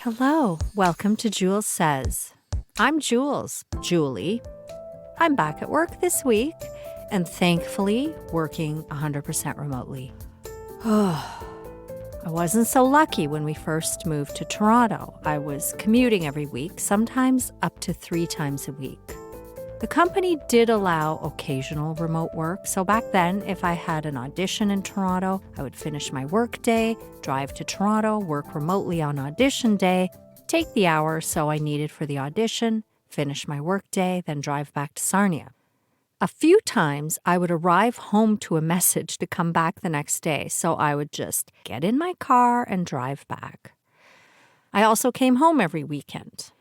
Hello, welcome to Jules Says. I'm Julie. I'm back at work this week and thankfully working 100% remotely. I wasn't so lucky when we first moved to Toronto. I was commuting every week, sometimes up to 3 times a week. The company did allow occasional remote work, so back then, if I had an audition in Toronto, I would finish my work day, drive to Toronto, work remotely on audition day, take the hour or so I needed for the audition, finish my work day, then drive back to Sarnia. A few times, I would arrive home to a message to come back the next day, so I would just get in my car and drive back. I also came home every weekend.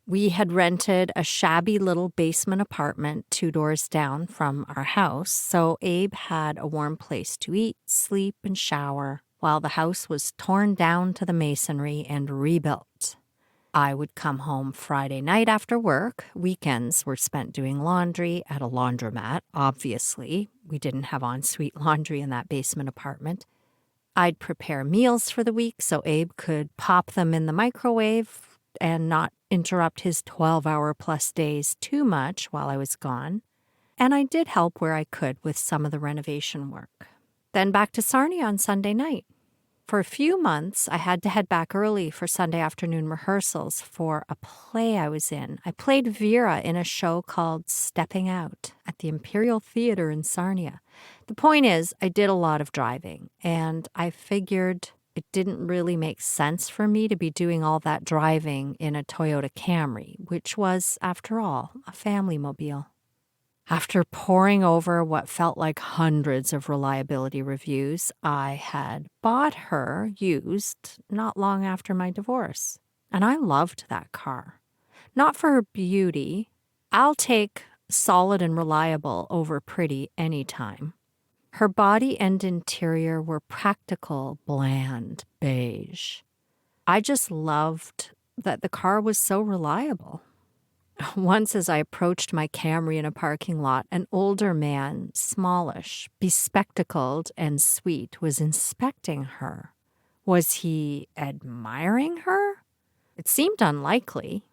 We had rented a shabby little basement apartment 2 doors down from our house, so Abe had a warm place to eat, sleep, and shower while the house was torn down to the masonry and rebuilt. I would come home Friday night after work. Weekends were spent doing laundry at a laundromat, obviously. We didn't have ensuite laundry in that basement apartment. I'd prepare meals for the week so Abe could pop them in the microwave and not interrupt his 12-hour-plus days too much while I was gone. And I did help where I could with some of the renovation work. Then back to Sarnia on Sunday night. For a few months, I had to head back early for Sunday afternoon rehearsals for a play I was in. I played Vera in a show called Stepping Out at the Imperial Theatre in Sarnia. The point is, I did a lot of driving, and I figured it didn't really make sense for me to be doing all that driving in a Toyota Camry, which was, after all, a family mobile. After poring over what felt like hundreds of reliability reviews, I had bought her used not long after my divorce. And I loved that car. Not for her beauty. I'll take solid and reliable over pretty anytime. Her body and interior were practical, bland, beige. I just loved that the car was so reliable. Once as I approached my Camry in a parking lot, an older man, smallish, bespectacled, and sweet, was inspecting her. Was he admiring her? It seemed unlikely.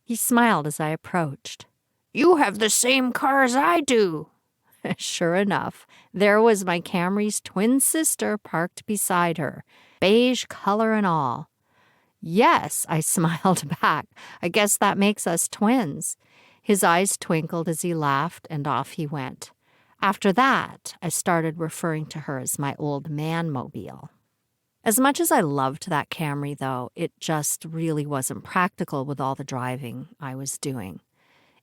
He smiled as I approached. "You have the same car as I do." Sure enough, there was my Camry's twin sister parked beside her, beige color and all. "Yes," I smiled back. "I guess that makes us twins." His eyes twinkled as he laughed, and off he went. After that, I started referring to her as my old man mobile. As much as I loved that Camry, though, it just really wasn't practical with all the driving I was doing.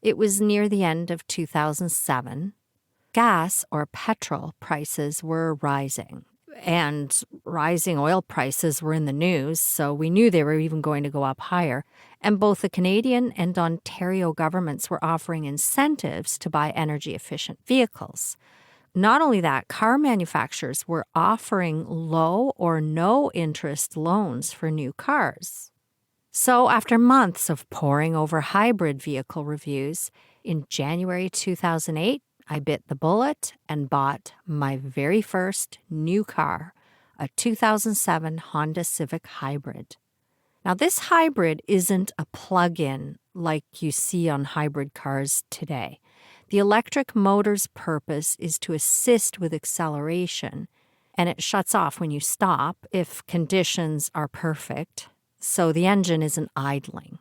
It was near the end of 2007. Gas, or petrol, prices were rising, and rising oil prices were in the news, so we knew they were even going to go up higher, and both the Canadian and Ontario governments were offering incentives to buy energy-efficient vehicles. Not only that, car manufacturers were offering low or no interest loans for new cars. So after months of poring over hybrid vehicle reviews, in January 2008, I bit the bullet and bought my very first new car, a 2007 Honda Civic Hybrid. Now, this hybrid isn't a plug-in like you see on hybrid cars today. The electric motor's purpose is to assist with acceleration, and it shuts off when you stop if conditions are perfect, so the engine isn't idling.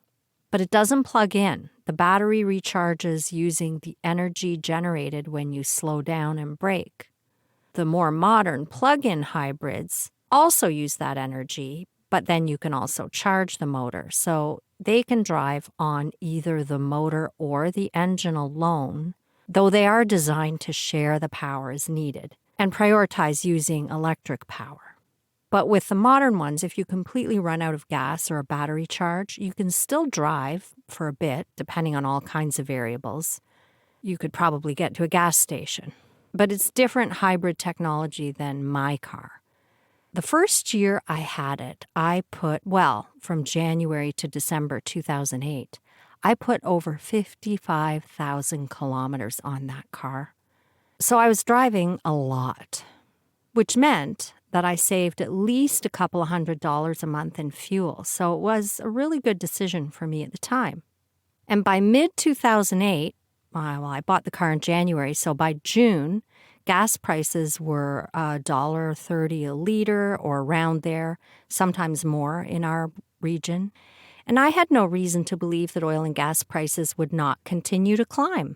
But it doesn't plug in. The battery recharges using the energy generated when you slow down and brake. The more modern plug-in hybrids also use that energy, but then you can also charge the motor. So they can drive on either the motor or the engine alone, though they are designed to share the power as needed and prioritize using electric power. But with the modern ones, if you completely run out of gas or a battery charge, you can still drive for a bit, depending on all kinds of variables. You could probably get to a gas station. But it's different hybrid technology than my car. The first year I had it, from January to December 2008, I put over 55,000 kilometers on that car. So I was driving a lot, which meant that I saved at least a couple of $100 a month in fuel, so it was a really good decision for me at the time. And by mid-2008, well, I bought the car in January, so by June, gas prices were $1.30 a liter or around there, sometimes more in our region. And I had no reason to believe that oil and gas prices would not continue to climb.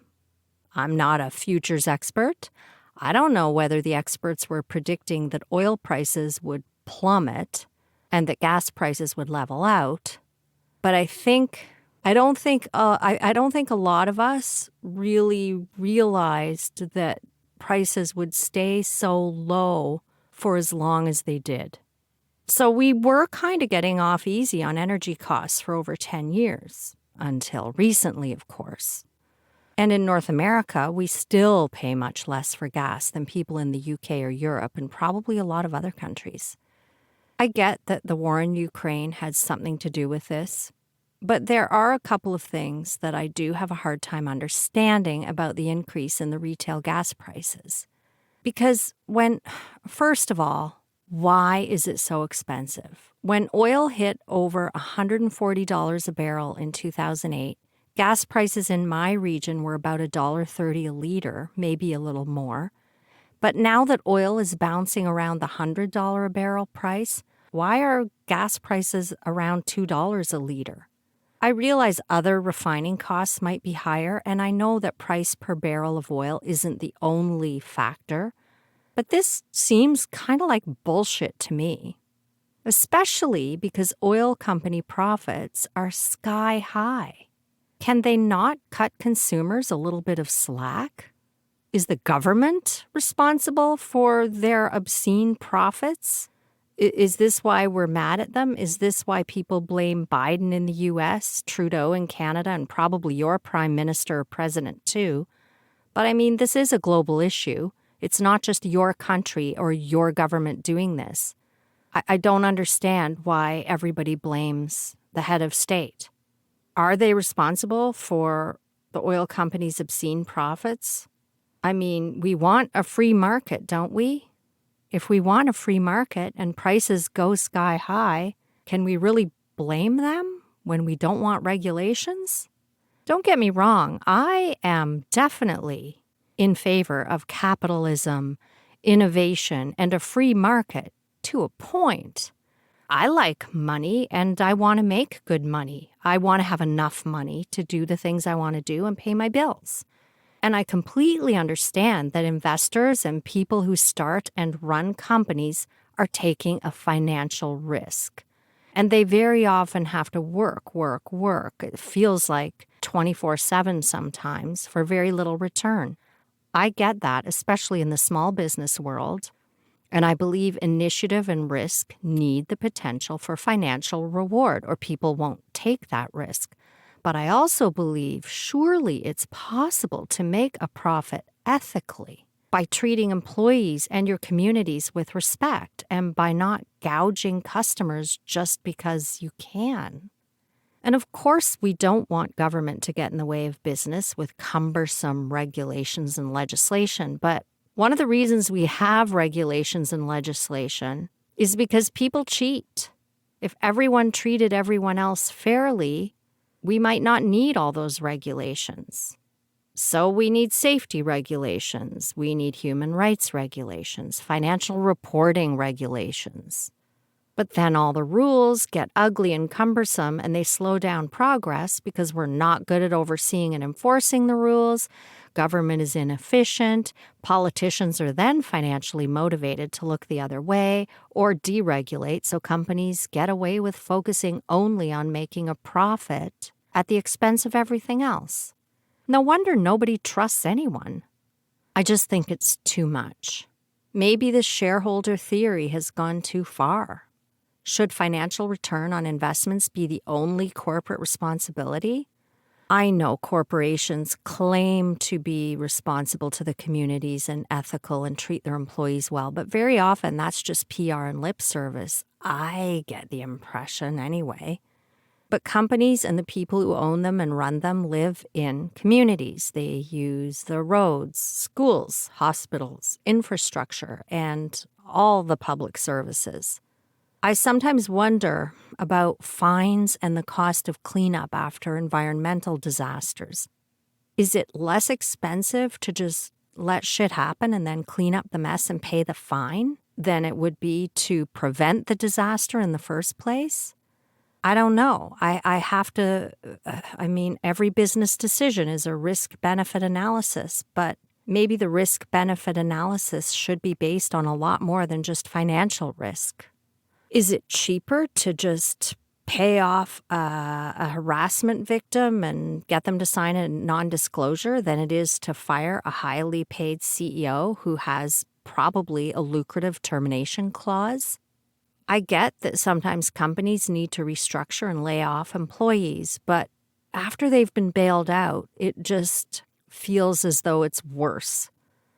I'm not a futures expert. I don't know whether the experts were predicting that oil prices would plummet and that gas prices would level out. But I don't think a lot of us really realized that prices would stay so low for as long as they did. So we were kind of getting off easy on energy costs for over 10 years, until recently, of course. And in North America, we still pay much less for gas than people in the UK or Europe and probably a lot of other countries. I get that the war in Ukraine had something to do with this, but there are a couple of things that I do have a hard time understanding about the increase in the retail gas prices. Because first of all, why is it so expensive? When oil hit over $140 a barrel in 2008, gas prices in my region were about $1.30 a liter, maybe a little more. But now that oil is bouncing around the $100 a barrel price, why are gas prices around $2 a liter? I realize other refining costs might be higher, and I know that price per barrel of oil isn't the only factor. But this seems kind of like bullshit to me, especially because oil company profits are sky high. Can they not cut consumers a little bit of slack? Is the government responsible for their obscene profits? Is this why we're mad at them? Is this why people blame Biden in the U.S., Trudeau in Canada, and probably your prime minister or president too? But I mean, this is a global issue. It's not just your country or your government doing this. I don't understand why everybody blames the head of state. Are they responsible for the oil companies' obscene profits? I mean, we want a free market, don't we? If we want a free market and prices go sky high, can we really blame them when we don't want regulations? Don't get me wrong, I am definitely in favor of capitalism, innovation, and a free market to a point. I like money and I want to make good money. I want to have enough money to do the things I want to do and pay my bills. And I completely understand that investors and people who start and run companies are taking a financial risk. And they very often have to work. It feels like 24/7 sometimes for very little return. I get that, especially in the small business world. And I believe initiative and risk need the potential for financial reward, or people won't take that risk. But I also believe surely it's possible to make a profit ethically by treating employees and your communities with respect and by not gouging customers just because you can. And of course, we don't want government to get in the way of business with cumbersome regulations and legislation. But one of the reasons we have regulations and legislation is because people cheat. If everyone treated everyone else fairly, we might not need all those regulations. So we need safety regulations. We need human rights regulations, financial reporting regulations. But then all the rules get ugly and cumbersome and they slow down progress because we're not good at overseeing and enforcing the rules. Government is inefficient. Politicians are then financially motivated to look the other way or deregulate so companies get away with focusing only on making a profit at the expense of everything else. No wonder nobody trusts anyone. I just think it's too much. Maybe the shareholder theory has gone too far. Should financial return on investments be the only corporate responsibility? I know corporations claim to be responsible to the communities and ethical and treat their employees well, but very often that's just PR and lip service. I get the impression anyway. But companies and the people who own them and run them live in communities. They use the roads, schools, hospitals, infrastructure, and all the public services. I sometimes wonder about fines and the cost of cleanup after environmental disasters. Is it less expensive to just let shit happen and then clean up the mess and pay the fine than it would be to prevent the disaster in the first place? I don't know. I have to, every business decision is a risk-benefit analysis, but maybe the risk-benefit analysis should be based on a lot more than just financial risk. Is it cheaper to just pay off a harassment victim and get them to sign a non-disclosure than it is to fire a highly paid CEO who has probably a lucrative termination clause? I get that sometimes companies need to restructure and lay off employees, but after they've been bailed out, it just feels as though it's worse.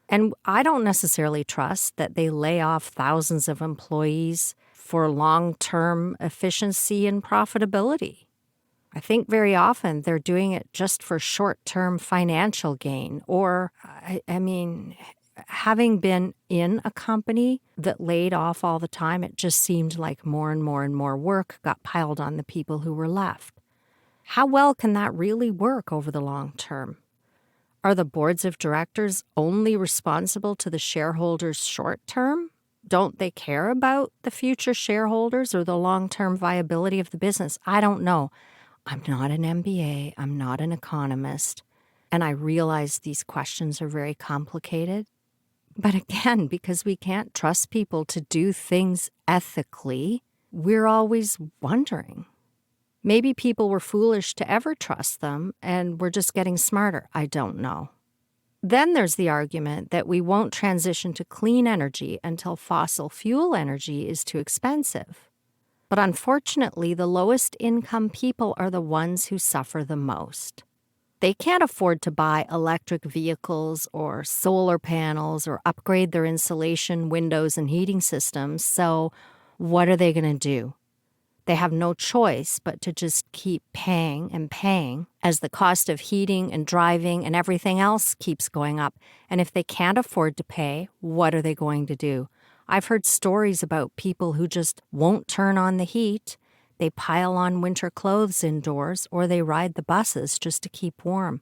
And I don't necessarily trust that they lay off thousands of employees for long-term efficiency and profitability. I think very often they're doing it just for short-term financial gain. Or, having been in a company that laid off all the time, it just seemed like more and more and more work got piled on the people who were left. How well can that really work over the long term? Are the boards of directors only responsible to the shareholders short term? Don't they care about the future shareholders or the long-term viability of the business? I don't know. I'm not an MBA. I'm not an economist. And I realize these questions are very complicated. But again, because we can't trust people to do things ethically, we're always wondering. Maybe people were foolish to ever trust them and we're just getting smarter. I don't know. Then there's the argument that we won't transition to clean energy until fossil fuel energy is too expensive. But unfortunately, the lowest income people are the ones who suffer the most. They can't afford to buy electric vehicles or solar panels or upgrade their insulation, windows, and heating systems, so what are they going to do? They have no choice but to just keep paying and paying as the cost of heating and driving and everything else keeps going up. And if they can't afford to pay, what are they going to do? I've heard stories about people who just won't turn on the heat. They pile on winter clothes indoors, or they ride the buses just to keep warm.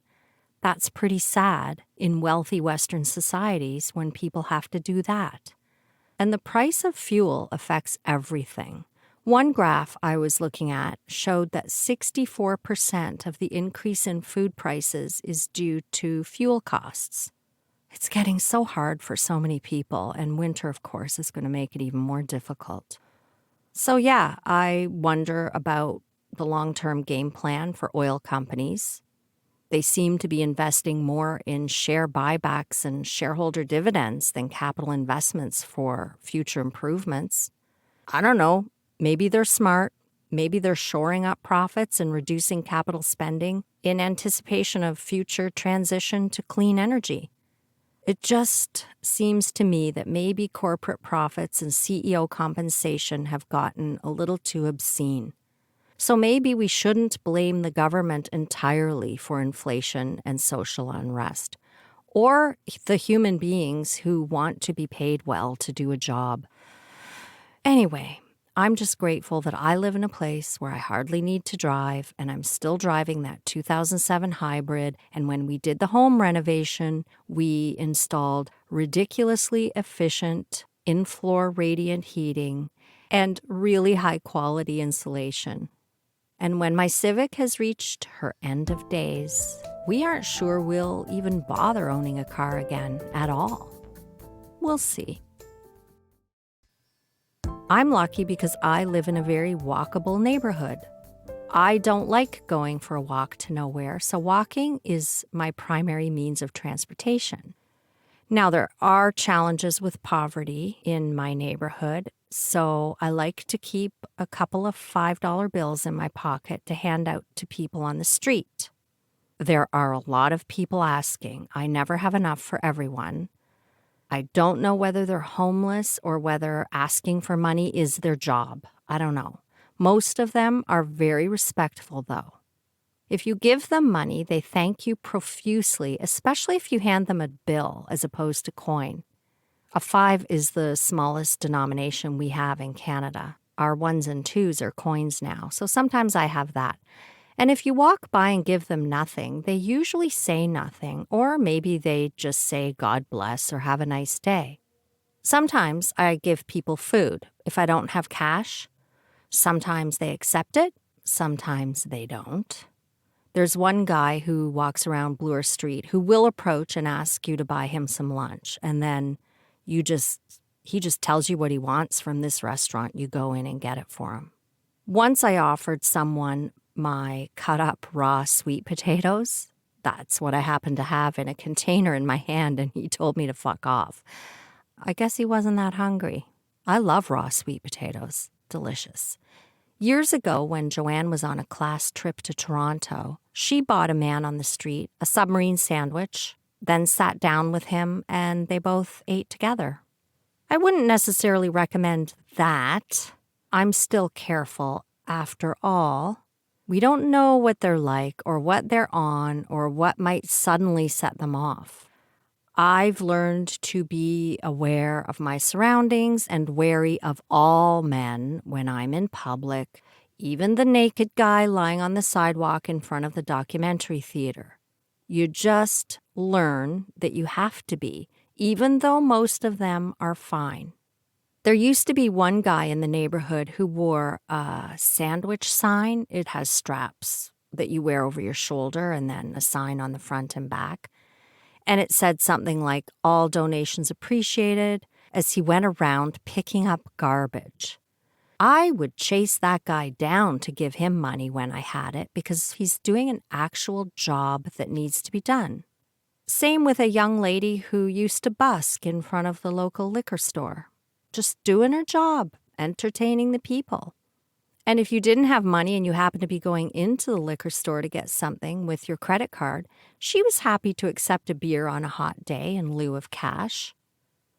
That's pretty sad in wealthy Western societies when people have to do that. And the price of fuel affects everything. One graph I was looking at showed that 64% of the increase in food prices is due to fuel costs. It's getting so hard for so many people, and winter, of course, is going to make it even more difficult. So yeah, I wonder about the long-term game plan for oil companies. They seem to be investing more in share buybacks and shareholder dividends than capital investments for future improvements. I don't know. Maybe they're smart. Maybe they're shoring up profits and reducing capital spending in anticipation of future transition to clean energy. It just seems to me that maybe corporate profits and CEO compensation have gotten a little too obscene. So maybe we shouldn't blame the government entirely for inflation and social unrest, or the human beings who want to be paid well to do a job. Anyway, I'm just grateful that I live in a place where I hardly need to drive, and I'm still driving that 2007 hybrid. And when we did the home renovation, we installed ridiculously efficient in-floor radiant heating and really high-quality insulation. And when my Civic has reached her end of days, we aren't sure we'll even bother owning a car again at all. We'll see. I'm lucky because I live in a very walkable neighborhood. I don't like going for a walk to nowhere, so walking is my primary means of transportation. Now, there are challenges with poverty in my neighborhood, so I like to keep a couple of $5 bills in my pocket to hand out to people on the street. There are a lot of people asking. I never have enough for everyone. I don't know whether they're homeless or whether asking for money is their job. I don't know. Most of them are very respectful, though. If you give them money, they thank you profusely, especially if you hand them a bill as opposed to coin. A 5 is the smallest denomination we have in Canada. Our 1s and 2s are coins now, so sometimes I have that. And if you walk by and give them nothing, they usually say nothing, or maybe they just say God bless or have a nice day. Sometimes I give people food if I don't have cash. Sometimes they accept it, sometimes they don't. There's one guy who walks around Bloor Street who will approach and ask you to buy him some lunch, and then he just tells you what he wants from this restaurant. You go in and get it for him. Once I offered someone my cut up raw sweet potatoes. That's what I happened to have in a container in my hand, and he told me to fuck off. I guess he wasn't that hungry. I love raw sweet potatoes. Delicious. Years ago, when Joanne was on a class trip to Toronto, she bought a man on the street a submarine sandwich, then sat down with him, and they both ate together. I wouldn't necessarily recommend that. I'm still careful. After all, we don't know what they're like or what they're on or what might suddenly set them off. I've learned to be aware of my surroundings and wary of all men when I'm in public, even the naked guy lying on the sidewalk in front of the documentary theater. You just learn that you have to be, even though most of them are fine. There used to be one guy in the neighborhood who wore a sandwich sign. It has straps that you wear over your shoulder and then a sign on the front and back. And it said something like, all donations appreciated, as he went around picking up garbage. I would chase that guy down to give him money when I had it because he's doing an actual job that needs to be done. Same with a young lady who used to busk in front of the local liquor store. Just doing her job, entertaining the people. And if you didn't have money and you happened to be going into the liquor store to get something with your credit card, she was happy to accept a beer on a hot day in lieu of cash.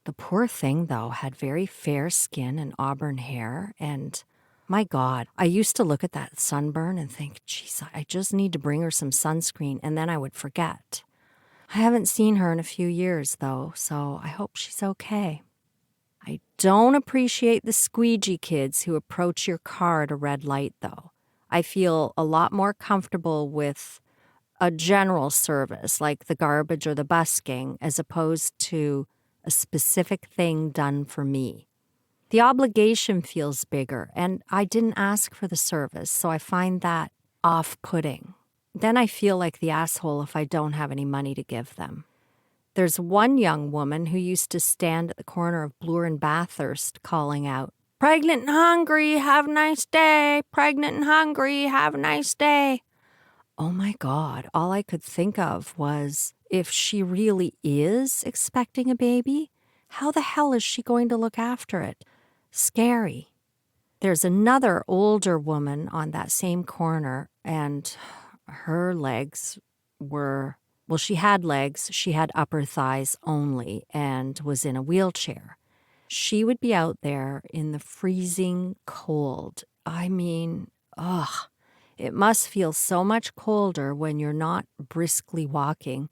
The poor thing, though, had very fair skin and auburn hair, and my God, I used to look at that sunburn and think, geez, I just need to bring her some sunscreen, and then I would forget. I haven't seen her in a few years, though, so I hope she's okay. I don't appreciate the squeegee kids who approach your car at a red light, though. I feel a lot more comfortable with a general service, like the garbage or the busking, as opposed to a specific thing done for me. The obligation feels bigger, and I didn't ask for the service, so I find that off-putting. Then I feel like the asshole if I don't have any money to give them. There's one young woman who used to stand at the corner of Bloor and Bathurst calling out, "Pregnant and hungry, have a nice day. Pregnant and hungry, have a nice day." Oh my God, all I could think of was, if she really is expecting a baby, how the hell is she going to look after it? Scary. There's another older woman on that same corner, and her legs were... Well, she had legs, she had upper thighs only, and was in a wheelchair. She would be out there in the freezing cold. I mean, it must feel so much colder when you're not briskly walking.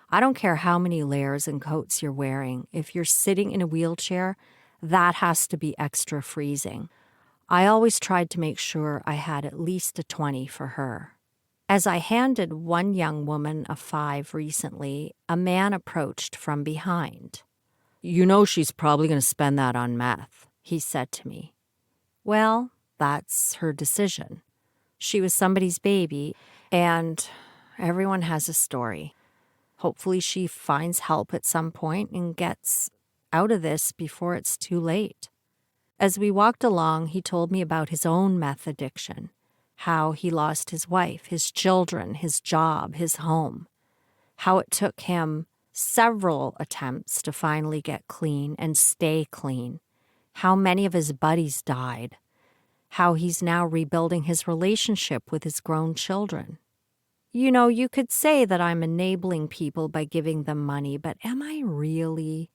I don't care how many layers and coats you're wearing. If you're sitting in a wheelchair, that has to be extra freezing. I always tried to make sure I had at least a 20 for her. As I handed one young woman a 5 recently, a man approached from behind. "You know she's probably going to spend that on meth," he said to me. Well, that's her decision. She was somebody's baby, and everyone has a story. Hopefully she finds help at some point and gets out of this before it's too late. As we walked along, he told me about his own meth addiction. How he lost his wife, his children, his job, his home. How it took him several attempts to finally get clean and stay clean. How many of his buddies died. How he's now rebuilding his relationship with his grown children. You know, you could say that I'm enabling people by giving them money, but am I really?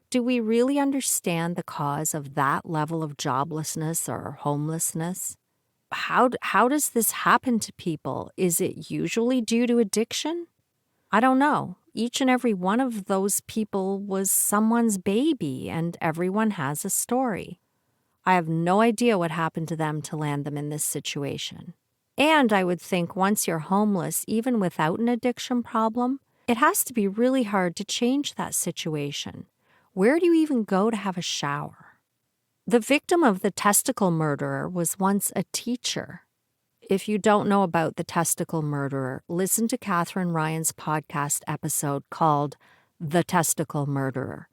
Do we really understand the cause of that level of joblessness or homelessness? How does this happen to people? Is it usually due to addiction? I don't know. each and every one of those people was someone's baby, and everyone has a story. I have no idea what happened to them to land them in this situation. And I would think once you're homeless, even without an addiction problem, it has to be really hard to change that situation. Where do you even go to have a shower? The victim of the testicle murderer was once a teacher. If you don't know about the testicle murderer, listen to Catherine Ryan's podcast episode called The Testicle Murderer.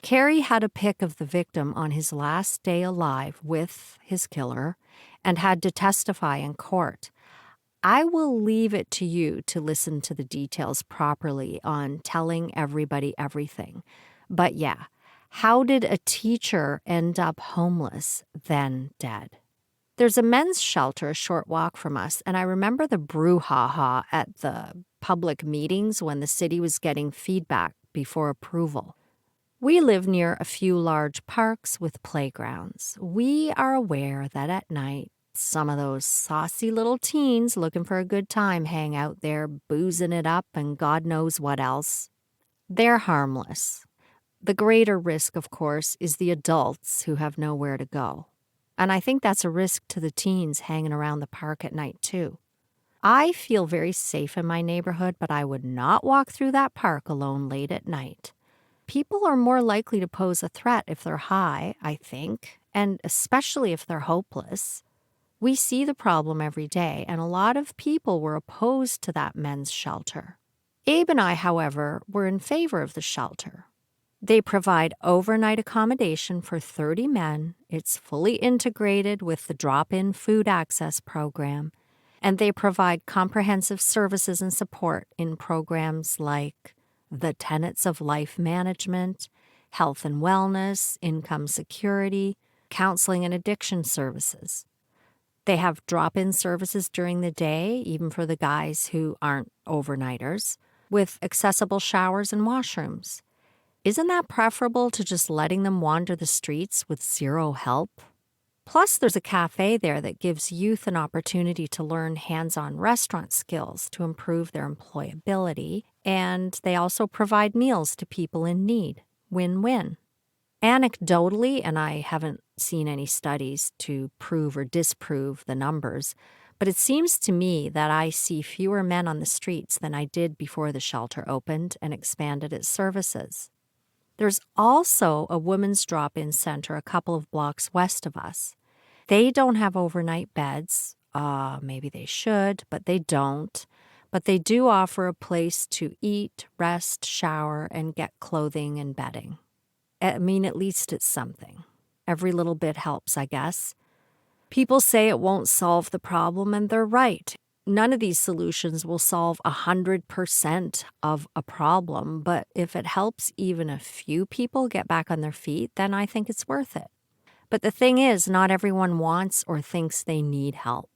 Carrie had a pic of the victim on his last day alive with his killer and had to testify in court. I will leave it to you to listen to the details properly on telling everybody everything. But yeah, how did a teacher end up homeless, then dead? There's a men's shelter a short walk from us, and I remember the brouhaha at the public meetings when the city was getting feedback before approval. We live near a few large parks with playgrounds. We are aware that at night, some of those saucy little teens looking for a good time hang out there boozing it up and God knows what else. They're harmless. The greater risk, of course, is the adults who have nowhere to go. And I think that's a risk to the teens hanging around the park at night, too. I feel very safe in my neighborhood, but I would not walk through that park alone late at night. People are more likely to pose a threat if they're high, I think, and especially if they're hopeless. We see the problem every day, and a lot of people were opposed to that men's shelter. Abe and I, however, were in favor of the shelter. They provide overnight accommodation for 30 men. It's fully integrated with the drop-in food access program, and they provide comprehensive services and support in programs like the tenets of life management, health and wellness, income security, counseling and addiction services. They have drop-in services during the day, even for the guys who aren't overnighters, with accessible showers and washrooms. Isn't that preferable to just letting them wander the streets with zero help? Plus, there's a cafe there that gives youth an opportunity to learn hands-on restaurant skills to improve their employability, and they also provide meals to people in need. Win-win. Anecdotally, and I haven't seen any studies to prove or disprove the numbers, but it seems to me that I see fewer men on the streets than I did before the shelter opened and expanded its services. There's also a women's drop-in center a couple of blocks west of us. They don't have overnight beds. Maybe they should, but they don't. But they do offer a place to eat, rest, shower, and get clothing and bedding. I mean, at least it's something. Every little bit helps, I guess. People say it won't solve the problem, and they're right. None of these solutions will solve 100% of a problem, but if it helps even a few people get back on their feet, then I think it's worth it. But the thing is, not everyone wants or thinks they need help.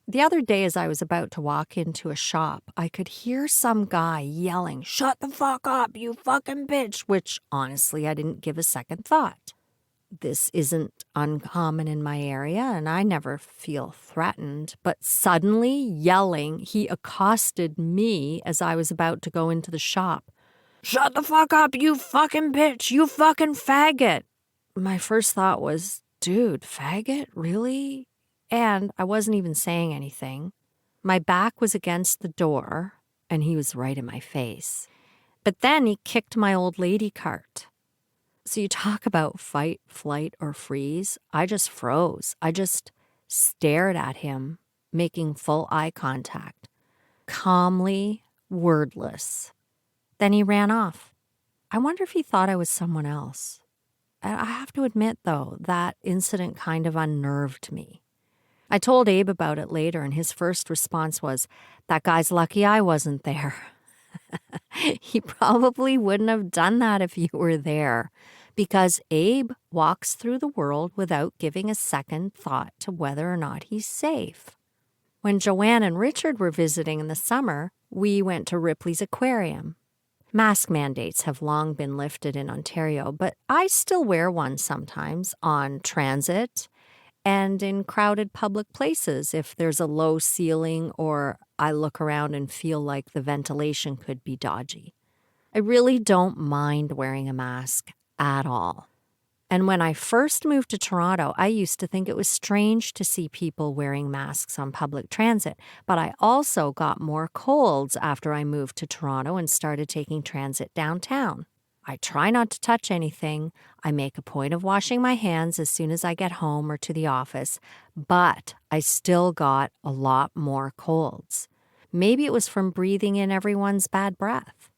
The other day, as I was about to walk into a shop, I could hear some guy yelling, "Shut the fuck up, you fucking bitch," which, honestly, I didn't give a second thought. This isn't uncommon in my area, and I never feel threatened. But suddenly, yelling, he accosted me as I was about to go into the shop. "Shut the fuck up, you fucking bitch, you fucking faggot." My first thought was, dude, faggot? Really? And I wasn't even saying anything. My back was against the door, and he was right in my face. But then he kicked my old lady cart. So you talk about fight, flight, or freeze. I just froze. I just stared at him, making full eye contact, calmly, wordless. Then he ran off. I wonder if he thought I was someone else. I have to admit, though, that incident kind of unnerved me. I told Abe about it later, and his first response was, "That guy's lucky I wasn't there." He probably wouldn't have done that if you were there, because Abe walks through the world without giving a second thought to whether or not he's safe. When Joanne and Richard were visiting in the summer, we went to Ripley's Aquarium. Mask mandates have long been lifted in Ontario, but I still wear one sometimes on transit and in crowded public places if there's a low ceiling or I look around and feel like the ventilation could be dodgy. I really don't mind wearing a mask at all. And when I first moved to Toronto, I used to think it was strange to see people wearing masks on public transit. But I also got more colds after I moved to Toronto and started taking transit downtown. I try not to touch anything. I make a point of washing my hands as soon as I get home or to the office. But I still got a lot more colds. Maybe it was from breathing in everyone's bad breath.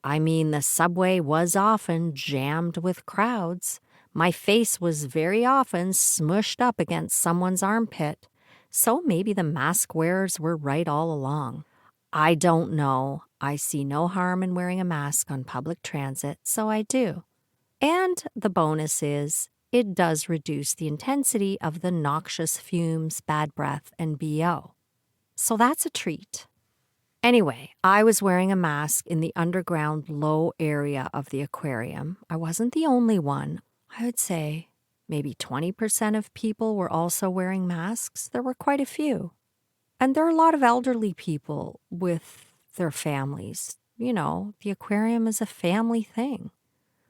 I mean, the subway was often jammed with crowds. My face was very often smushed up against someone's armpit. So maybe the mask wearers were right all along. I don't know. I see no harm in wearing a mask on public transit, so I do. And the bonus is, it does reduce the intensity of the noxious fumes, bad breath, and BO. So that's a treat. Anyway, I was wearing a mask in the underground low area of the aquarium. I wasn't the only one. I would say maybe 20% of people were also wearing masks. There were quite a few. And there are a lot of elderly people with their families. You know, the aquarium is a family thing.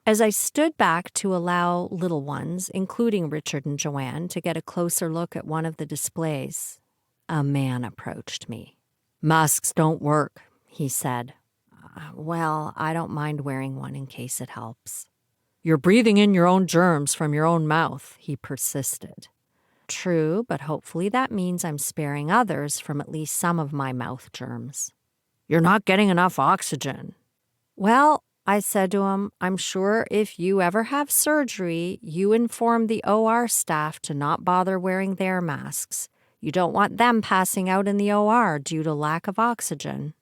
As I stood back to allow little ones, including Richard and Joanne, to get a closer look at one of the displays, a man approached me. "Masks don't work," he said. Well, I don't mind wearing one in case it helps." "You're breathing in your own germs from your own mouth," he persisted. True, but hopefully that means I'm sparing others from at least some of my mouth germs. "You're not getting enough oxygen." "Well," I said to him, "I'm sure if you ever have surgery, you inform the OR staff to not bother wearing their masks. You don't want them passing out in the OR due to lack of oxygen."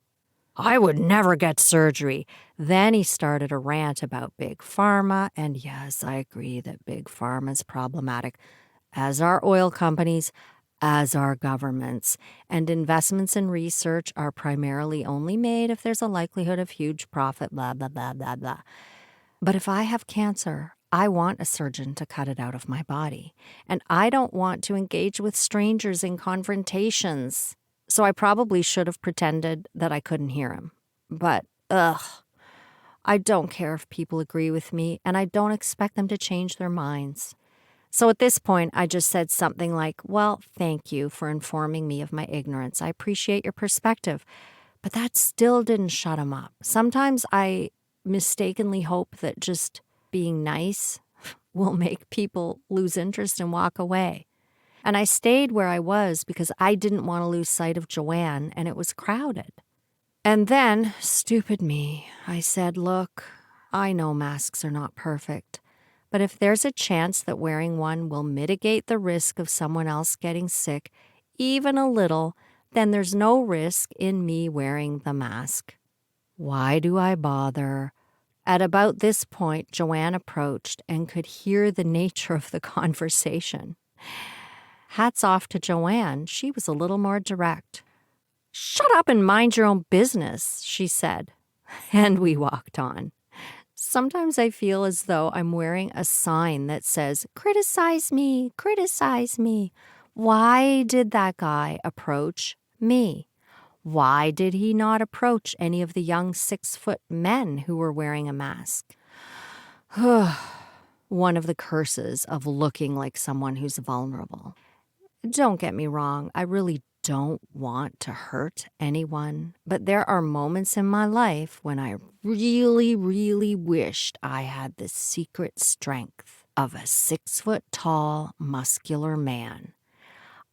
"I would never get surgery." Then he started a rant about Big Pharma, and yes, I agree that Big Pharma is problematic, as are oil companies, as are governments, and investments in research are primarily only made if there's a likelihood of huge profit, blah, blah, blah, blah, blah. But if I have cancer, I want a surgeon to cut it out of my body, and I don't want to engage with strangers in confrontations. So I probably should have pretended that I couldn't hear him. But, I don't care if people agree with me, and I don't expect them to change their minds. So at this point, I just said something like, "Well, thank you for informing me of my ignorance. I appreciate your perspective." But that still didn't shut him up. Sometimes I mistakenly hope that just being nice will make people lose interest and walk away. And I stayed where I was because I didn't want to lose sight of Joanne, and it was crowded. And then, stupid me, I said, "Look, I know masks are not perfect, but if there's a chance that wearing one will mitigate the risk of someone else getting sick, even a little, then there's no risk in me wearing the mask. Why do I bother?" At about this point, Joanne approached and could hear the nature of the conversation. Hats off to Joanne. She was a little more direct. "Shut up and mind your own business," she said. And we walked on. Sometimes I feel as though I'm wearing a sign that says, "Criticize me, criticize me." Why did that guy approach me? Why did he not approach any of the young 6-foot men who were wearing a mask? One of the curses of looking like someone who's vulnerable. Don't get me wrong, I really don't want to hurt anyone, but there are moments in my life when I really, really wished I had the secret strength of a 6-foot-tall, muscular man.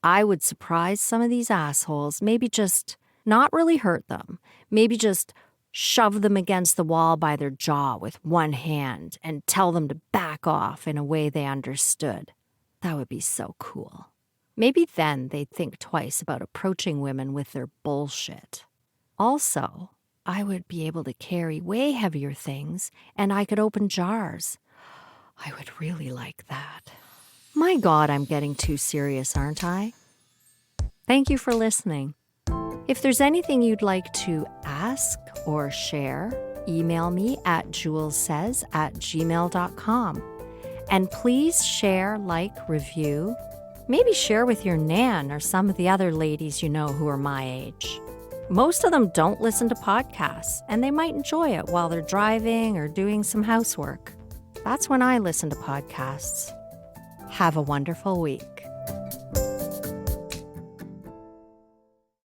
I would surprise some of these assholes, maybe just not really hurt them, maybe just shove them against the wall by their jaw with one hand and tell them to back off in a way they understood. That would be so cool. Maybe then they'd think twice about approaching women with their bullshit. Also, I would be able to carry way heavier things, and I could open jars. I would really like that. My God, I'm getting too serious, aren't I? Thank you for listening. If there's anything you'd like to ask or share, email me at julessays@gmail.com. And please share, like, review. Maybe share with your nan or some of the other ladies you know who are my age. Most of them don't listen to podcasts, and they might enjoy it while they're driving or doing some housework. That's when I listen to podcasts. Have a wonderful week.